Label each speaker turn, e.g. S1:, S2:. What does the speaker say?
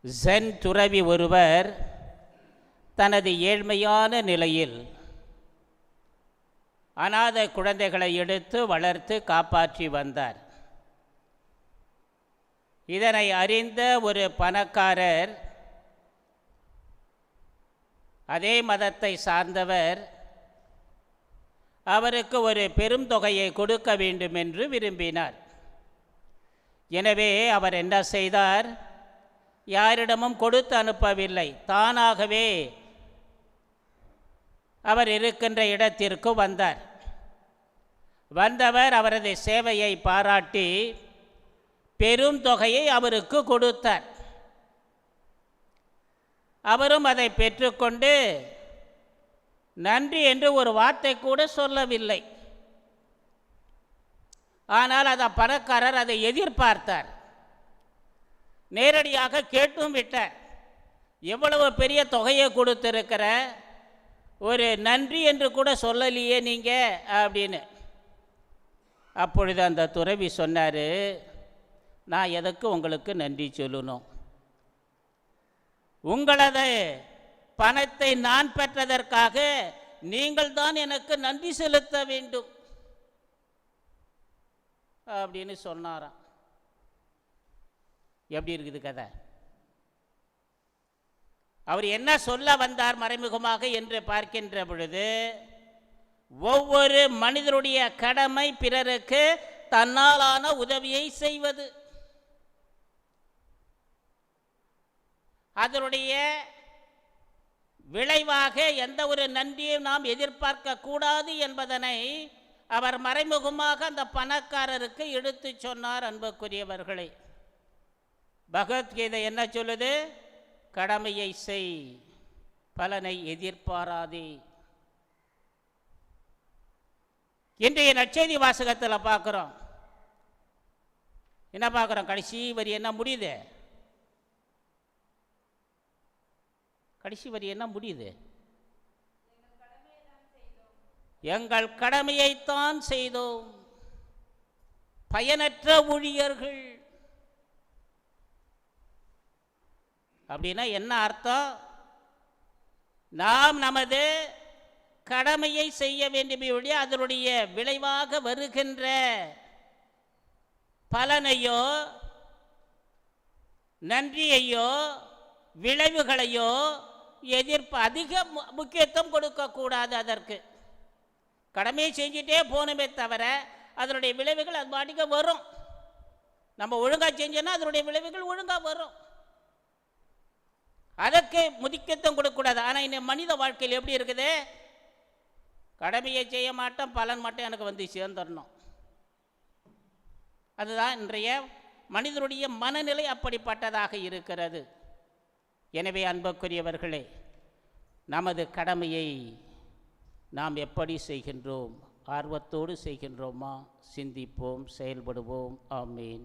S1: Gen துறவி ஒருவர் தனது ஏழ்மையான நிலையில் அநாத குழந்தைகளை எடுத்து வளர்த்து காப்பாற்றி வந்தார். இதனை அறிந்த ஒரு பணக்காரர், அதே மதத்தை சார்ந்தவர், அவருக்கு ஒரு பெரும் தொகையை கொடுக்க வேண்டும் என்று விரும்பினார். எனவே அவர் என்ன செய்தார்? யாரிடமும் கொடுத்து அனுப்பவில்லை. தானாகவே அவர் இருக்கின்ற இடத்திற்கு வந்தார். வந்தவர் அவரது சேவையை பாராட்டி பெரும் தொகையை அவருக்கு கொடுத்தார். அவரும் அதை பெற்றுக்கொண்டு நன்றி என்று ஒரு வார்த்தை கூட சொல்லவில்லை. ஆனால் அந்த பணக்காரர் அதை எதிர்பார்த்தார். நேரடியாக கேட்டும் விட்டார். எவ்வளவு பெரிய தொகையை கொடுத்திருக்கிற, ஒரு நன்றி என்று கூட சொல்லலையே நீங்கள் அப்படின்னு. அப்பொழுது அந்த துறவி சொன்னார், நான் எதற்கு உங்களுக்கு நன்றி சொல்லணும்? உங்களது பணத்தை நான் பெற்றதற்காக நீங்கள் தான் எனக்கு நன்றி செலுத்த வேண்டும் அப்படின்னு சொன்னாராம். எப்படி இருக்குது கதை? அவர் என்ன சொல்ல வந்தார் மறைமுகமாக என்று பார்க்கின்ற பொழுது, ஒவ்வொரு மனிதருடைய கடமை பிறருக்கு தன்னாலான உதவியை செய்வது. அதனுடைய விளைவாக எந்த ஒரு நன்றியும் நாம் எதிர்பார்க்க கூடாது என்பதனை அவர் மறைமுகமாக அந்த பணக்காரருக்கு எடுத்து சொன்னார். அன்புக்குரியவர்களே, பகவத்கீதை என்ன சொல்லுது? கடமையை செய், பலனை எதிர்பாராதே. இன்றைய நற்செய்தி வாசகத்தில் பார்க்குறோம். என்ன பார்க்குறோம்? கடைசி வரி என்ன முடியுது? கடைசி வரி என்ன முடியுது? எங்கள் கடமையைத்தான் செய்தோம், பயனற்ற ஊழியர்கள். அப்படின்னா என்ன அர்த்தம்? நாம் நமது கடமையை செய்ய வேண்டிய அதனுடைய விளைவாக வருகின்ற பலனையோ நன்றியையோ விளைவுகளையோ அதிக முக்கியத்துவம் கொடுக்கக்கூடாது. அதற்கு கடமையை செஞ்சுட்டே போகணுமே தவிர அதனுடைய விளைவுகள் அது பாட்டுக்கு வரும். நம்ம ஒழுங்காக செஞ்சோன்னா அதனுடைய விளைவுகள் ஒழுங்காக வரும். அதற்கு முக்கியத்துவம் கொடுக்கக்கூடாது. ஆனால் இந்த மனித வாழ்க்கையில் எப்படி இருக்குது? கடமையை செய்ய மாட்டோம், பலன் மட்டும் எனக்கு வந்து சேர்ந்துடணும். அதுதான் இன்றைய மனிதனுடைய மனநிலை, அப்படிப்பட்டதாக இருக்கிறது. எனவே அன்புக்குரியவர்களே, நமது கடமையை நாம் எப்படி செய்கின்றோம்? ஆர்வத்தோடு செய்கின்றோமா? சிந்திப்போம், செயல்படுவோம். ஆமீன்.